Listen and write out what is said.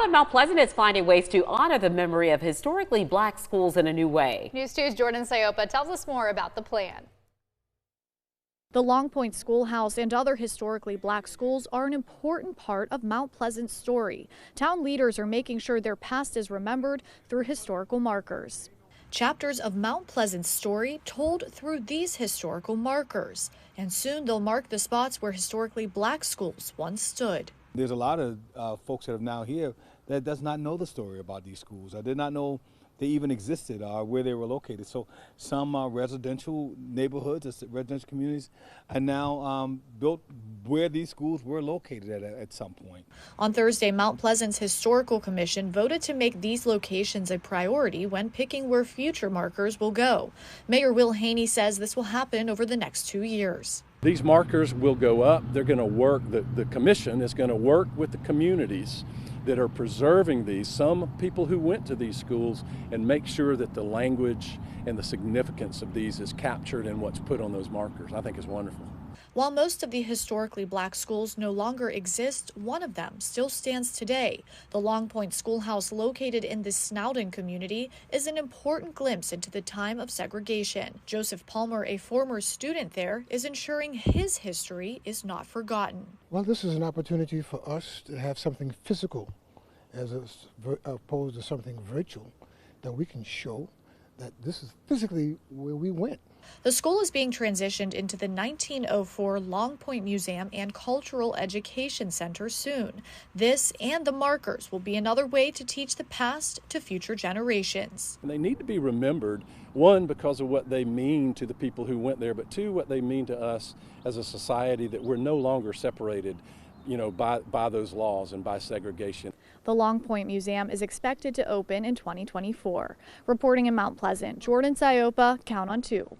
Out of Mount Pleasant is finding ways to honor the memory of historically black schools in a new way. News 2's Jordan Sayopa tells us more about the plan. The Long Point Schoolhouse and other historically black schools are an important part of Mount Pleasant's story. Town leaders are making sure their past is remembered through historical markers. Chapters of Mount Pleasant's story told through these historical markers. And soon they'll mark the spots where historically black schools once stood. There's a lot of folks that are now here that does not know the story about these schools. I did not know they even existed or where they were located. So some residential neighborhoods, residential communities are now built where these schools were located at some point. On Thursday, Mount Pleasant's Historical Commission voted to make these locations a priority when picking where future markers will go. Mayor Will Haney says this will happen over the next 2 years. These markers will go up. They're going to work, the commission is going to work with the communities that are preserving these, some people who went to these schools, and make sure that the language and the significance of these is captured in what's put on those markers. I think is wonderful. While most of the historically black schools no longer exist, one of them still stands today. The Long Point Schoolhouse, located in the Snowden community, is an important glimpse into the time of segregation. Joseph Palmer, a former student there, is ensuring his history is not forgotten. Well, this is an opportunity for us to have something physical as opposed to something virtual that we can show that this is physically where we went. The school is being transitioned into the 1904 Long Point Museum and Cultural Education Center soon. This and the markers will be another way to teach the past to future generations. And they need to be remembered, one, because of what they mean to the people who went there, but two, what they mean to us as a society, that we're no longer separated, by those laws and by segregation. The Long Point Museum is expected to open in 2024. Reporting in Mount Pleasant, Jordan Sayopa, Count on 2.